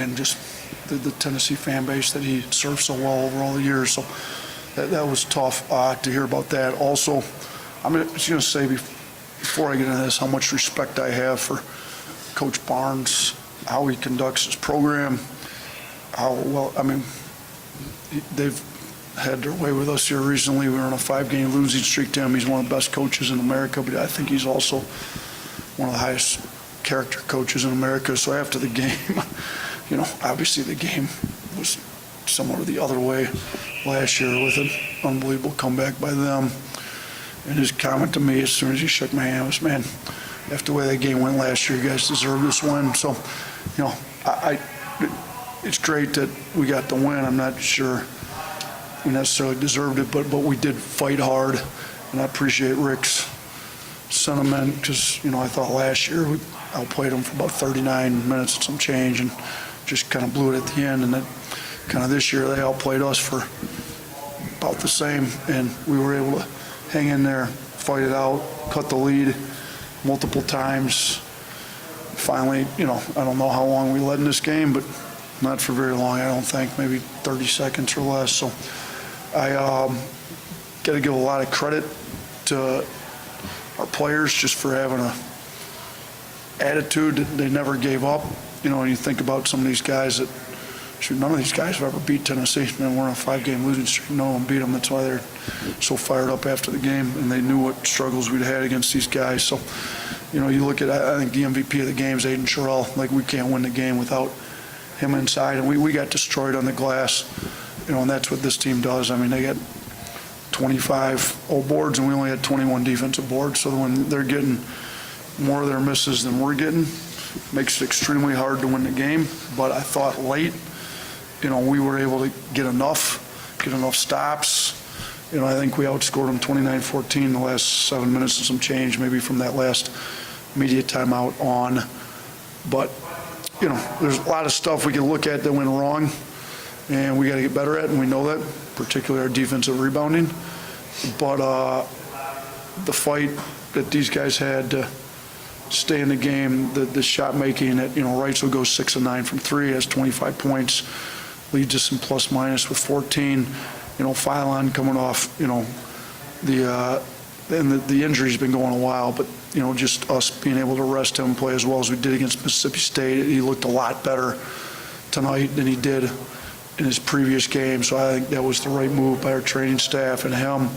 and just the Tennessee fan base that he served so well over all the years. So that was tough to hear about that. Also, I'm just going to say before I get into this how much respect I have for Coach Barnes, how he conducts his program, how well, I mean, they've had their way with us here recently. We were on a 5-game losing streak to him. He's one of the best coaches in America, but I think he's also one of the highest character coaches in America. So after the game, you know, obviously the game was similar the other way last year with an unbelievable comeback by them. And his comment to me as soon as he shook my hand was, man, after the way that game went last year, you guys deserve this win. So, you know, it's great that we got the win. I'm not sure we necessarily deserved it, but we did fight hard, and I appreciate Rick's sentiment because, you know, I thought last year we outplayed them for about 39 minutes and some change and just kind of blew it at the end, and then kind of this year they outplayed us for about the same, and we were able to hang in there, fight it out, cut the lead multiple times. Finally, you know, I don't know how long we led in this game, but not for very long, I don't think, maybe 30 seconds or less. So I got to give a lot of credit to our players just for having a attitude that they never gave up. You know, when you think about some of these guys that, shoot, none of these guys have ever beat Tennessee. Man, we're on a 5-game losing streak. No one beat them. That's why they're so fired up after the game, and they knew what struggles we'd had against these guys. So, you know, you look at, I think the MVP of the game is Aiden Sherrill. Like, we can't win the game without him inside, and we got destroyed on the glass, you know, and that's what this team does. I mean, they got 25 old boards, and we only had 21 defensive boards, so when they're getting more of their misses than we're getting, makes it extremely hard to win the game. But I thought late, you know, we were able to get enough stops. You know, I think we outscored them 29-14 in the last 7 minutes and some change, maybe from that last media timeout on. But, you know, there's a lot of stuff we can look at that went wrong, and we got to get better at, and we know that, particularly our defensive rebounding. But the fight that these guys had to stay in the game, the shot making, that, you know, Wrights will go 6 of 9 from 3, has 25 points, leads us in plus minus with 14. You know, Phylon coming off, you know, the injury's been going a while, but, you know, just us being able to rest him and play as well as we did against Mississippi State. He looked a lot better tonight than he did in his previous game, so I think that was the right move by our training staff and him.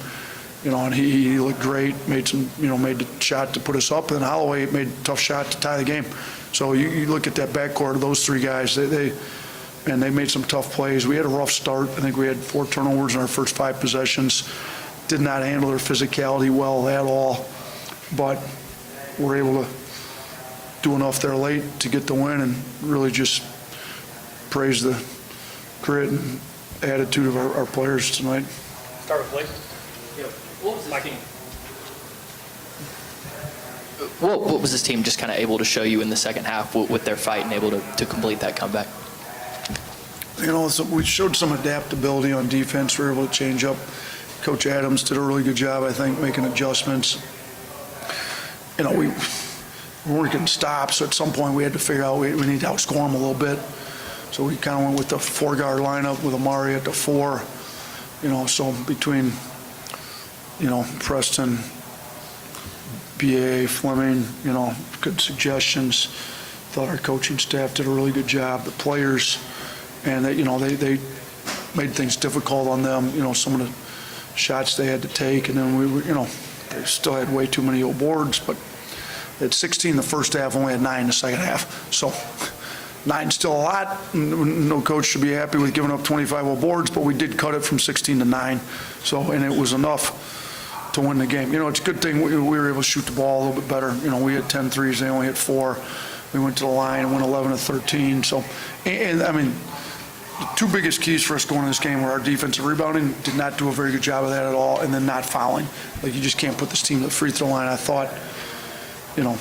You know, and he looked great, made the shot to put us up, and then Holloway made a tough shot to tie the game. So you look at that backcourt of those 3 guys, they made some tough plays. We had a rough start. I think we had 4 turnovers in our first 5 possessions. Did not handle their physicality well at all, but we're able to do enough there late to get the win, and really just praise the grit and attitude of our players tonight. Start with Blake. What was this team just kind of able to show you in the second half with their fight and able to complete that comeback? You know, so we showed some adaptability on defense. We were able to change up. Coach Adams did a really good job, I think, making adjustments. You know, we weren't getting stops, so at some point we had to figure out we need to outscore them a little bit. So we kind of went with the 4-guard lineup with Amari at the 4. You know, so between, you know, Preston, B.A., Fleming, you know, good suggestions. Thought our coaching staff did a really good job. The players, and they, you know, they made things difficult on them. You know, some of the shots they had to take, and then we were, you know, they still had way too many old boards. But at 16 the first half, only had 9 the second half. So 9's still a lot. No coach should be happy with giving up 25 old boards, but we did cut it from 16 to 9. So, and it was enough to win the game. You know, it's a good thing we were able to shoot the ball a little bit better. You know, we had 10 threes, they only hit 4. We went to the line and went 11 of 13. So, and I mean, the 2 biggest keys for us going in this game were our defensive rebounding. Did not do a very good job of that at all, and then not fouling. Like, you just can't put this team to the free throw line. I thought, you know,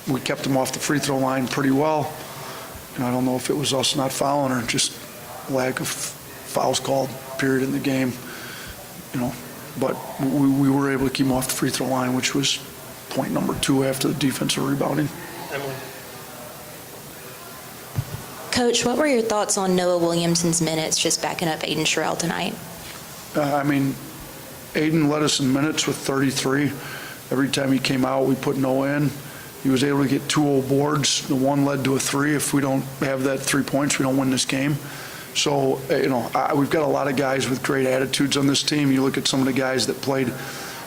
we kept them off the free throw line pretty well. And I don't know if it was us not fouling or just lack of fouls called, period, in the game. You know, but we were able to keep them off the free throw line, which was point number 2 after the defensive rebounding. Emily. Coach, what were your thoughts on Noah Williamson's minutes just backing up Aiden Sherrill tonight? Aiden led us in minutes with 33. Every time he came out, we put Noah in. He was able to get 2 old boards. The one led to a 3. If we don't have that 3 points, we don't win this game. So, we've got a lot of guys with great attitudes on this team. You look at some of the guys that played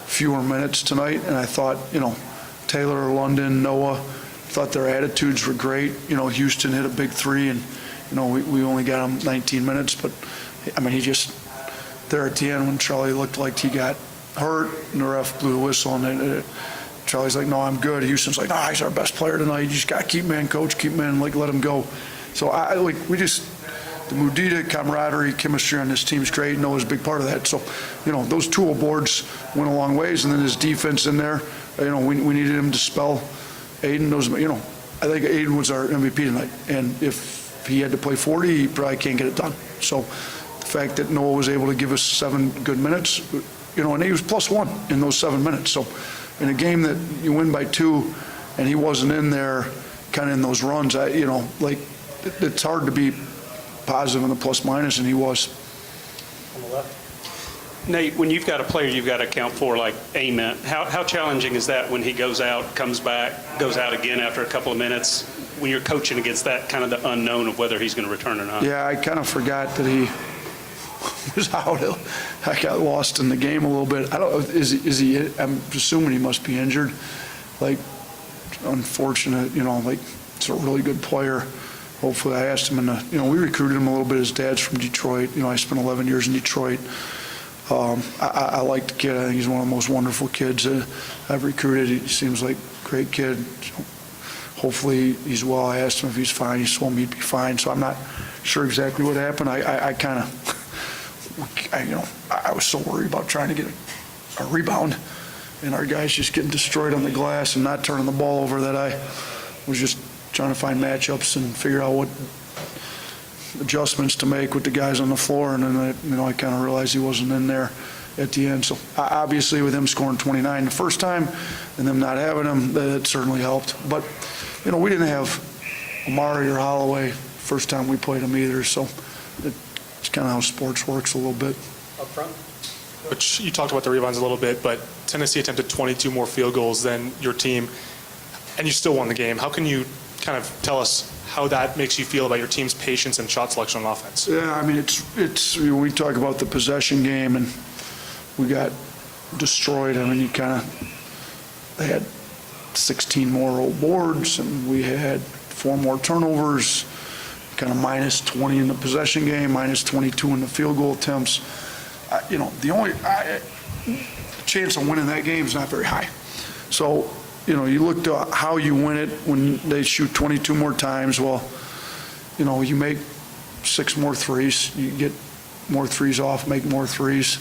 fewer minutes tonight, and I thought, Taylor, London, Noah, thought their attitudes were great. Houston hit a big 3, and, we only got him 19 minutes. But, he just, there at the end when Charlie looked like he got hurt, and the ref blew the whistle, and Charlie's like, no, I'm good. Houston's like, no, he's our best player tonight. You just got to keep him in, coach, keep him in, let him go. So, the Mudita camaraderie, chemistry on this team is great. Noah's a big part of that. So, those 2 boards went a long ways, and then his defense in there, we needed him to spell Aiden. I think Aiden was our MVP tonight, and if he had to play 40, he probably can't get it done. So, the fact that Noah was able to give us 7 good minutes, and he was +1 in those 7 minutes. So, in a game that you win by 2, and he wasn't in there, kind of in those runs, it's hard to be positive in the plus minus, and he was. On the left. Nate, when you've got a player you've got to account for like Ament, how challenging is that when he goes out, comes back, goes out again after a couple of minutes, when you're coaching against that kind of the unknown of whether he's going to return or not? Yeah, I kind of forgot that he was out. I got lost in the game a little bit. I don't. Is he? I'm assuming he must be injured. Unfortunate. It's a really good player. Hopefully, I asked him, we recruited him a little bit. His dad's from Detroit. I spent 11 years in Detroit. I like the kid. I think he's one of the most wonderful kids I've recruited. He seems like a great kid. Hopefully, he's well. I asked him if he's fine. He told me he'd be fine. So I'm not sure exactly what happened. I was so worried about trying to get a rebound, and our guys just getting destroyed on the glass and not turning the ball over that I was just trying to find matchups and figure out what adjustments to make with the guys on the floor, and then I kind of realized he wasn't in there at the end. So obviously with him scoring 29 the first time and them not having him, that certainly helped. But we didn't have Amari or Holloway first time we played them either, so it's kind of how sports works a little bit. Up front. Which you talked about the rebounds a little bit, but Tennessee attempted 22 more field goals than your team, and you still won the game. How can you kind of tell us how that makes you feel about your team's patience and shot selection on offense? Yeah, it's we talk about the possession game, and we got destroyed. They had 16 more old boards, and we had 4 more turnovers, kind of minus 20 in the possession game, minus 22 in the field goal attempts. The only chance of winning that game is not very high. So, you look to how you win it when they shoot 22 more times. Well, you make 6 more threes, you get more threes off, make more threes.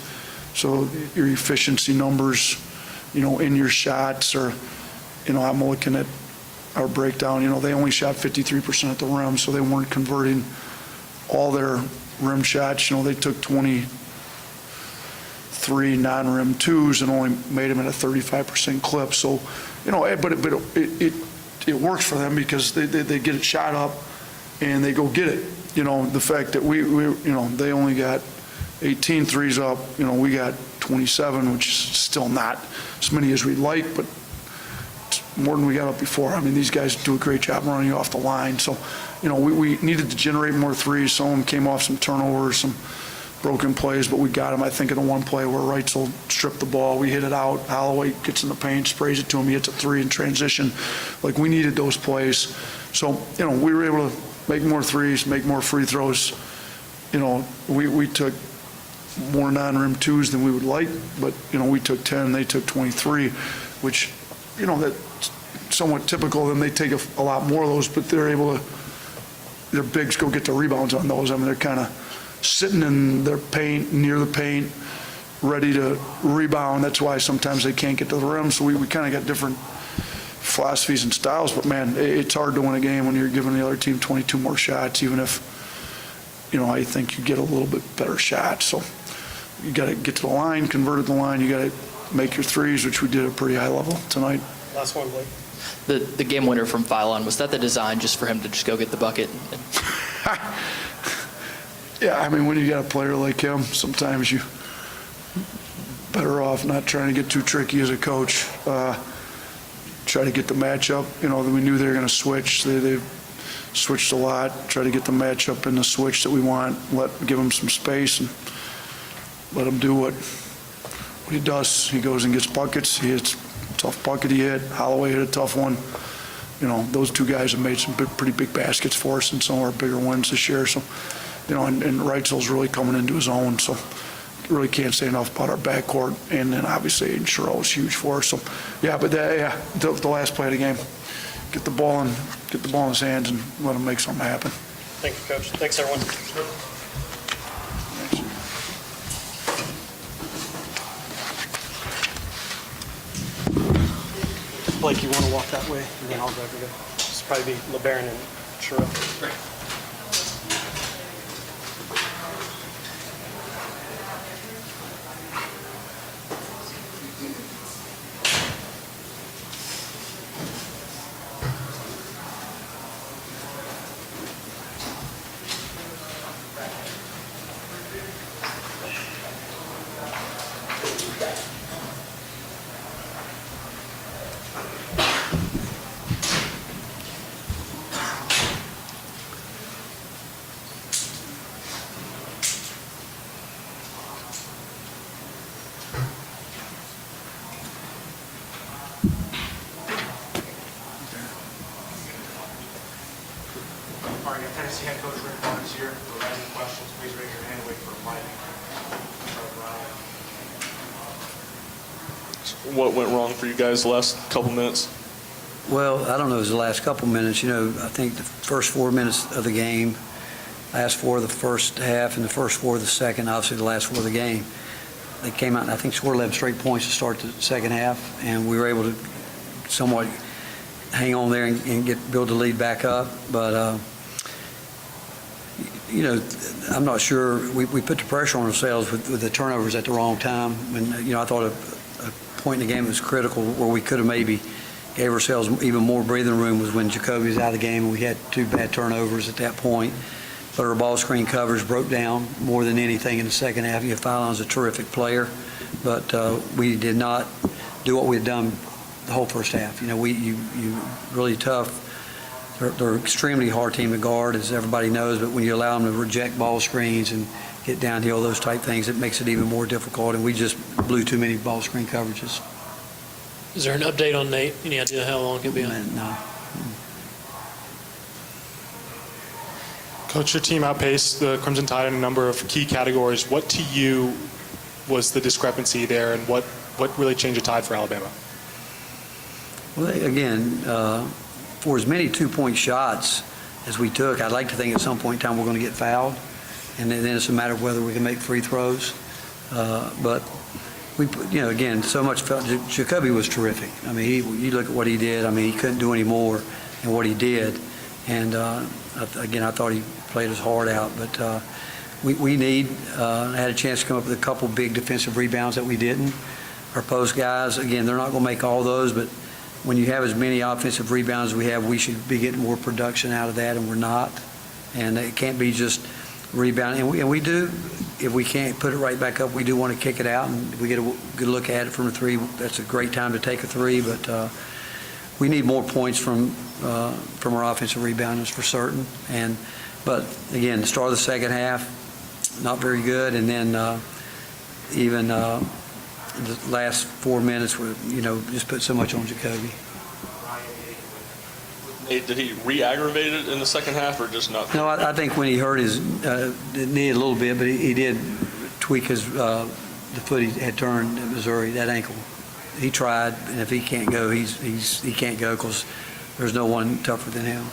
So your efficiency numbers, in your shots are, I'm looking at our breakdown, they only shot 53% at the rim, so they weren't converting all their rim shots. They took 23 non-rim twos and only made them at a 35% clip. So, but it works for them because they get it shot up and they go get it. The fact that we they only got 18 threes up, we got 27, which is still not as many as we'd like, but it's more than we got up before. These guys do a great job running off the line. So, we needed to generate more threes. Some of them came off some turnovers, some broken plays, but we got him. I think in the one play where Reitzel stripped the ball, we hit it out. Holloway gets in the paint, sprays it to him. He hits a 3 in transition. We needed those plays. So, we were able to make more threes, make more free throws. We took more non-rim twos than we would like, but, we took 10, they took 23, which, that's somewhat typical. Then they take a lot more of those, but they're able to, their bigs go get the rebounds on those. They're kind of sitting in their paint, near the paint, ready to rebound. That's why sometimes they can't get to the rim. So we kind of got different philosophies and styles. But, man, it's hard to win a game when you're giving the other team 22 more shots, even if, I think you get a little bit better shot. So you got to get to the line, convert at the line. You got to make your threes, which we did at a pretty high level tonight. Last one, Blake. The game winner from Phylon, was that the design just for him to just go get the bucket? Yeah, I mean, when you got a player like him, sometimes you better off not trying to get too tricky as a coach. Try to get the matchup. You know, we knew they were going to switch. They've switched a lot. Try to get the matchup in the switch that we want. Give him some space and let him do what he does. He goes and gets buckets. He hits a tough bucket he hit. Holloway hit a tough one. You know, those two guys have made some pretty big baskets for us in some of our bigger wins this year. So, you know, and Reitzel's really coming into his own. So, really can't say enough about our backcourt. And then obviously Aiden Sherrill was huge for us. So, yeah, but the last play of the game, get the ball in his hands and let him make something happen. Thank you, Coach. Thanks, everyone. Blake, you want to walk that way, and then I'll go over there. It's probably be LeBaron and Sherrill. All right, Tennessee head coach Rick Barnes here. If you have any questions, please raise your hand. Wait for a mic. What went wrong for you guys the last couple minutes? Well, I don't know, it was the last couple minutes. You know, I think the first 4 minutes of the game, last 4 of the first half and the first 4 of the second, obviously the last 4 of the game, they came out and I think scored 11 straight points to start the second half, and we were able to somewhat hang on there and build the lead back up. But, you know, I'm not sure. We put the pressure on ourselves with the turnovers at the wrong time. And, you know, I thought a point in the game was critical where we could have maybe gave ourselves even more breathing room was when Jacoby was out of the game and we had 2 bad turnovers at that point. But our ball screen coverage broke down more than anything in the second half. Fallon's a terrific player, but we did not do what we had done the whole first half. You know, you really tough. They're an extremely hard team to guard, as everybody knows, but when you allow them to reject ball screens and get downhill, those type things, it makes it even more difficult, and we just blew too many ball screen coverages. Is there an update on Nate? Any idea how long he'll be on? No. Coach, your team outpaced the Crimson Tide in a number of key categories. What to you was the discrepancy there, and what really changed the tide for Alabama? Well, again, for as many two-point shots as we took, I'd like to think at some point in time we're going to get fouled, and then it's a matter of whether we can make free throws. But we, you know, again, so much. Jacoby was terrific. I mean, you look at what he did. I mean, he couldn't do any more than what he did. And again, I thought he played his heart out. But we had a chance to come up with a couple big defensive rebounds that we didn't. Our post guys, again, they're not going to make all those, but when you have as many offensive rebounds as we have, we should be getting more production out of that, and we're not. And it can't be just rebounding. And we do, if we can't put it right back up, we do want to kick it out, and if we get a good look at it from a 3, that's a great time to take a 3, but we need more points from our offensive rebounders for certain. But again, the start of the second half, not very good, and then even the last 4 minutes were, you know, just put so much on Jacoby. Nate, did he re-aggravate it in the second half or just not? No, I think when he hurt his knee a little bit, but he did tweak his the foot he had turned at Missouri, that ankle. He tried, and if he can't go, he can't go because there's no one tougher than him.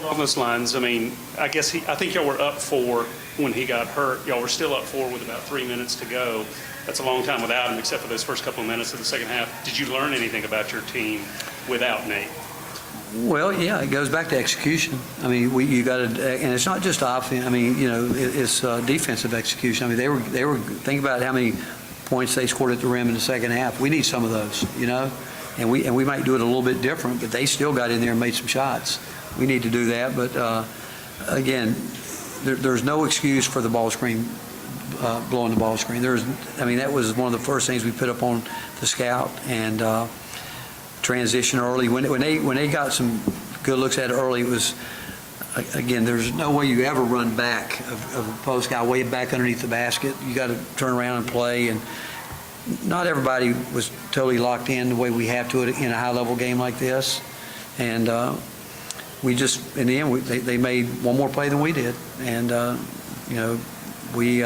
Along those lines, I mean, I think y'all were up 4 when he got hurt. Y'all were still up 4 with about 3 minutes to go. That's a long time without him, except for those first couple of minutes of the second half. Did you learn anything about your team without Nate? Well, yeah, it goes back to execution. I mean, you got to, and it's not just offense. I mean, you know, it's defensive execution. I mean, they were think about how many points they scored at the rim in the second half. We need some of those, you know, and we might do it a little bit different, but they still got in there and made some shots. We need to do that, but again, there's no excuse for the ball screen, blowing the ball screen. That was one of the first things we put up on the scout, and transition early. When they got some good looks at it early, it was, again, there's no way you ever run back of a post guy way back underneath the basket. You got to turn around and play, and not everybody was totally locked in the way we have to it in a high-level game like this. And we just, in the end, they made one more play than we did. And, we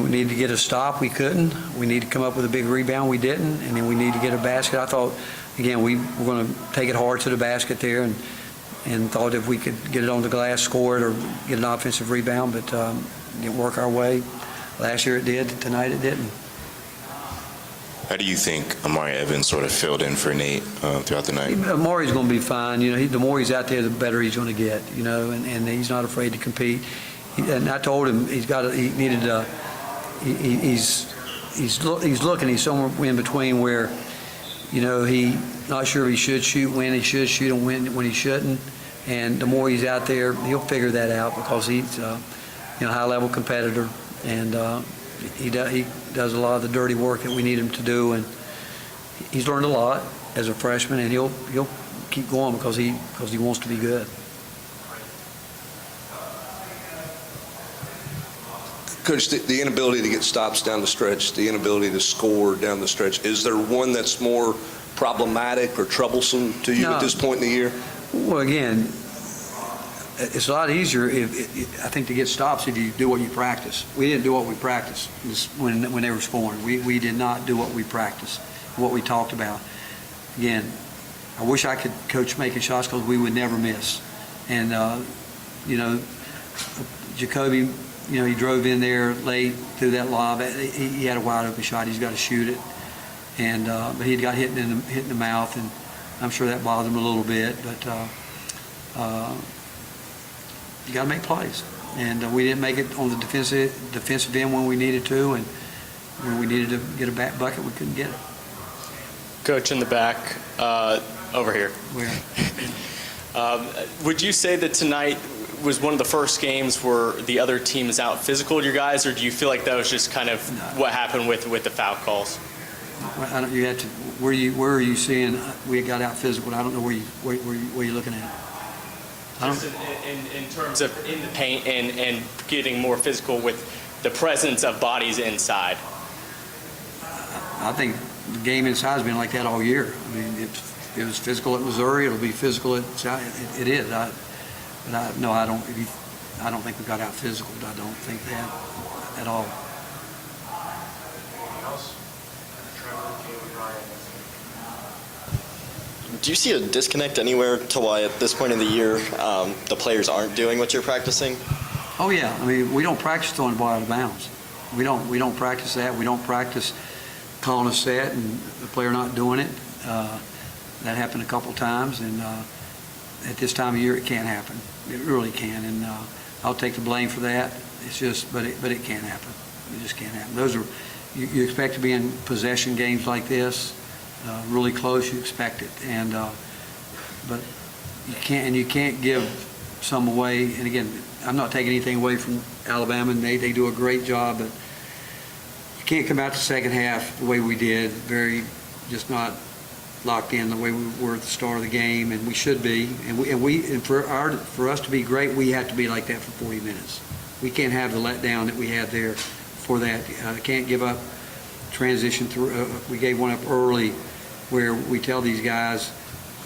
needed to get a stop. We couldn't. We needed to come up with a big rebound. We didn't. And then we needed to get a basket. I thought, again, we were going to take it hard to the basket there, and thought if we could get it on the glass, score it, or get an offensive rebound, but it didn't work our way. Last year it did. Tonight it didn't. How do you think Amari Evans sort of filled in for Nate throughout the night? Amari's going to be fine. The more he's out there, the better he's going to get. And he's not afraid to compete. And I told him he's looking. He's somewhere in between where, he's not sure if he should shoot, when he should shoot, and when he shouldn't. And the more he's out there, he'll figure that out, because he's a high-level competitor, and he does a lot of the dirty work that we need him to do. And he's learned a lot as a freshman, and he'll keep going because he wants to be good. Coach, the inability to get stops down the stretch, the inability to score down the stretch, is there one that's more problematic or troublesome to you at this point in the year? Well, again, it's a lot easier, I think, to get stops if you do what you practice. We didn't do what we practiced when they were scoring. We did not do what we practiced, what we talked about. Again, I wish I could coach making shots, because we would never miss. And, Jacoby, he drove in there late through that lob. He had a wide open shot. He's got to shoot it. And but he got hit in the mouth, and I'm sure that bothered him a little bit. But you got to make plays, and we didn't make it on the defensive end when we needed to, and when we needed to get a back bucket, we couldn't get it. Coach, in the back, over here. Where? Would you say that tonight was one of the first games where the other team is out physical your guys, or do you feel like that was just kind of what happened with the foul calls? You have to. Where are you seeing we got out physical? I don't know where you're looking at. Just in terms of in the paint and getting more physical with the presence of bodies inside. I think the game inside has been like that all year. I mean, it was physical at Missouri. It'll be physical at it is. I don't think we got out physical. I don't think that at all. Do you see a disconnect anywhere to why at this point in the year the players aren't doing what you're practicing? Oh yeah, I mean, we don't practice throwing the ball out of bounds. We don't practice that. We don't practice calling a set and the player not doing it. That happened a couple times, and at this time of year it can't happen. It really can, and I'll take the blame for that. It's just, but it can't happen. It just can't happen. Those are you expect to be in possession games like this. Really close, you expect it, and but you can't give some away. And again, I'm not taking anything away from Alabama, and they do a great job, but you can't come out the second half the way we did, just not locked in the way we were at the start of the game, and we should be. And for us to be great, we have to be like that for 40 minutes. We can't have the letdown that we had there for that. Can't give up transition through. We gave one up early, where we tell these guys,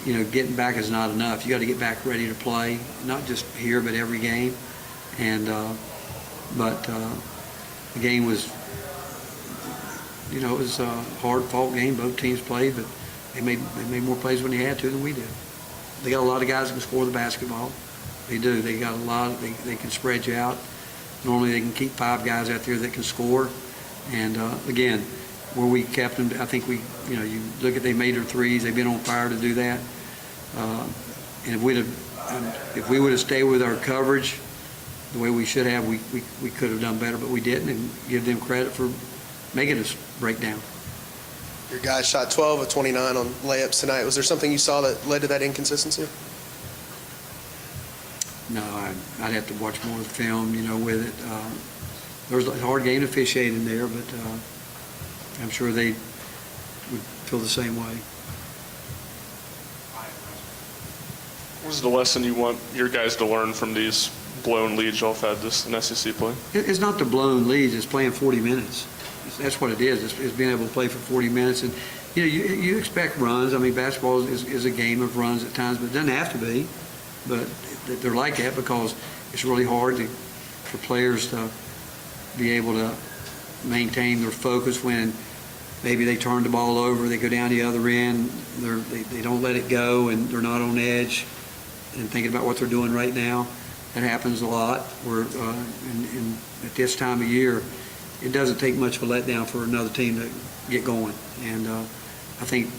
getting back is not enough. You got to get back ready to play, not just here, but every game. And the game was, it was a hard-fought game. Both teams played, but they made more plays when they had to than we did. They got a lot of guys that can score the basketball. They do. They got a lot. They can spread you out. Normally, they can keep 5 guys out there that can score. And again, where we kept them, I think you look at, they made their threes. They've been on fire to do that. And if we would have stayed with our coverage the way we should have, we could have done better, but we didn't, and give them credit for making us break down. Your guys shot 12 of 29 on layups tonight. Was there something you saw that led to that inconsistency? no, I'd have to watch more of the film, with it. There's a hard game to officiate in there, but I'm sure they would feel the same way. What is the lesson you want your guys to learn from these blown leads y'all have had this in SEC play? It's not the blown leads, it's playing 40 minutes. That's what it is. It's being able to play for 40 minutes. And, you expect runs. I mean, basketball is a game of runs at times, but it doesn't have to be. But they're like that because it's really hard for players to be able to maintain their focus when maybe they turn the ball over, they go down the other end, they don't let it go, and they're not on edge and thinking about what they're doing right now. That happens a lot. And at this time of year, it doesn't take much of a letdown for another team to get going. And I think,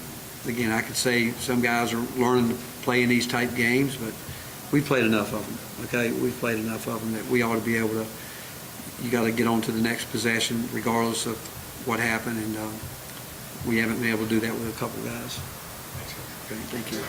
again, I could say some guys are learning to play in these type games, but we've played enough of them, okay? We've played enough of them that we ought to be able to, you got to get on to the next possession regardless of what happened, and we haven't been able to do that with a couple guys. Okay, thank you.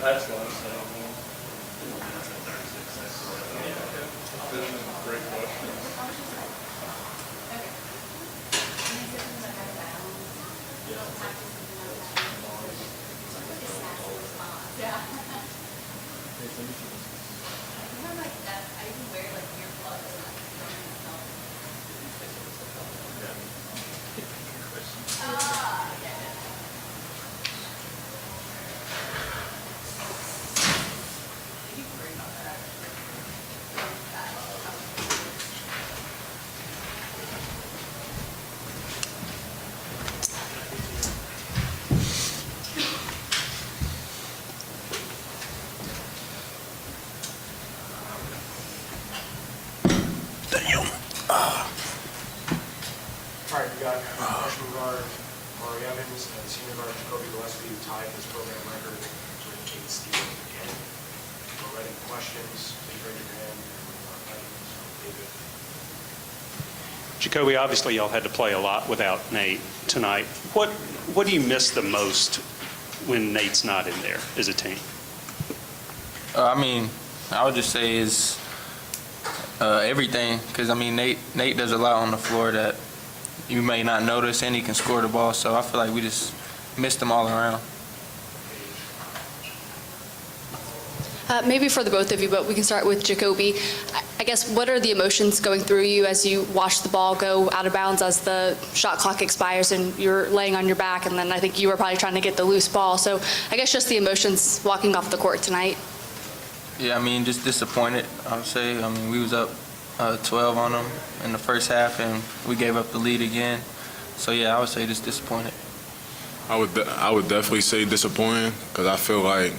That's what I'm saying, man. Great question. All right, we got freshman guard Mari Evans and senior guard Jacoby Gillespie, who tied this program record with 8 steals again. If you're ready for questions, please raise your hand. David. Jacoby, obviously y'all had to play a lot without Nate tonight. What do you miss the most when Nate's not in there as a team? I mean, I would just say is everything, because I mean Nate does a lot on the floor that you may not notice, and he can score the ball. So I feel like we just missed him all around. Maybe for the both of you, but we can start with Jacoby. I guess, what are the emotions going through you as you watch the ball go out of bounds as the shot clock expires and you're laying on your back, and then I think you were probably trying to get the loose ball. So I guess just the emotions walking off the court tonight. Yeah, I mean, just disappointed, I would say. I mean, we was up 12 on them in the first half, and we gave up the lead again. So, yeah, I would say just disappointed. I would definitely say disappointed, because I feel like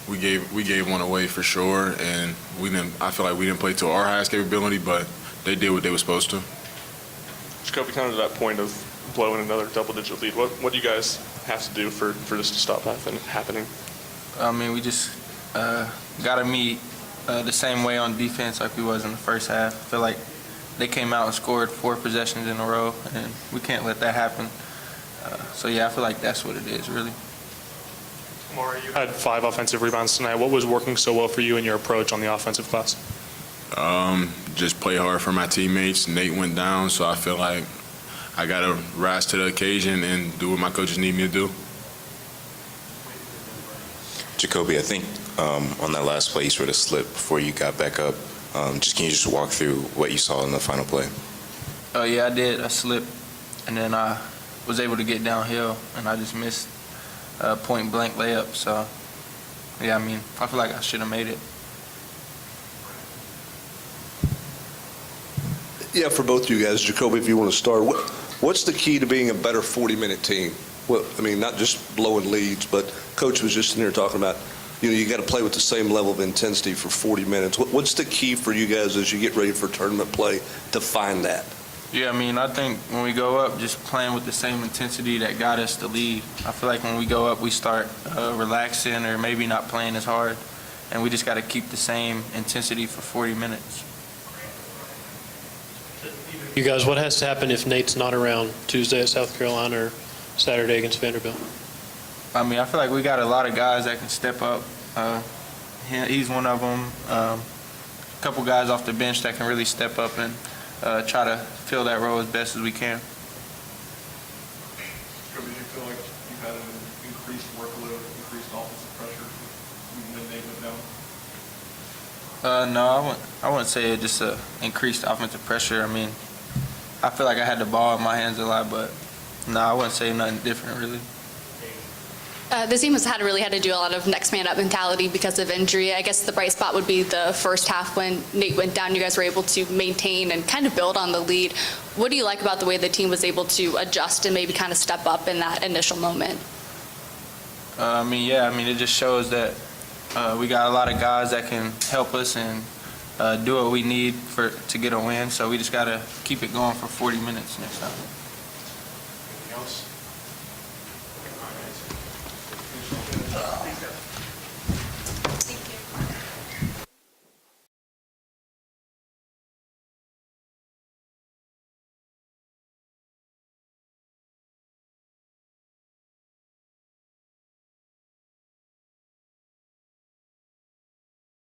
we gave one away for sure, and I feel like we didn't play to our highest capability, but they did what they were supposed to. Jacoby, kind of to that point of blowing another double-digit lead, what do you guys have to do for this to stop happening? I mean, we just got to meet the same way on defense like we was in the first half. I feel like they came out and scored 4 possessions in a row, and we can't let that happen. So yeah, I feel like that's what it is, really. Amari, you had 5 offensive rebounds tonight. What was working so well for you in your approach on the offensive glass? Just play hard for my teammates. Nate went down, so I feel like I got to rise to the occasion and do what my coaches need me to do. Jacoby, I think on that last play, you sort of slipped before you got back up. Can you just walk through what you saw in the final play? Yeah, I did. I slipped, and then I was able to get downhill, and I just missed a point-blank layup. So, yeah, I mean, I feel like I should have made it. Yeah, for both of you guys, Jacoby, if you want to start, what's the key to being a better 40-minute team? Well, I mean, not just blowing leads, but Coach was just in here talking about, you got to play with the same level of intensity for 40 minutes. What's the key for you guys as you get ready for tournament play to find that? Yeah, I mean, I think when we go up, just playing with the same intensity that got us the lead. I feel like when we go up, we start relaxing or maybe not playing as hard, and we just got to keep the same intensity for 40 minutes. You guys, what has to happen if Nate's not around Tuesday at South Carolina or Saturday against Vanderbilt? I mean, I feel like we got a lot of guys that can step up. He's one of them. A couple guys off the bench that can really step up and try to fill that role as best as we can. Did you feel like you had an increased workload, increased offensive pressure when Nate went down? No, I wouldn't say just increased offensive pressure. I mean, I feel like I had the ball in my hands a lot, but no, I wouldn't say nothing different really. The team has really had to do a lot of next man up mentality because of injury. I guess the bright spot would be the first half when Nate went down. You guys were able to maintain and kind of build on the lead. What do you like about the way the team was able to adjust and maybe kind of step up in that initial moment? It just shows that we got a lot of guys that can help us and do what we need to get a win. So we just got to keep it going for 40 minutes next time. Anything else?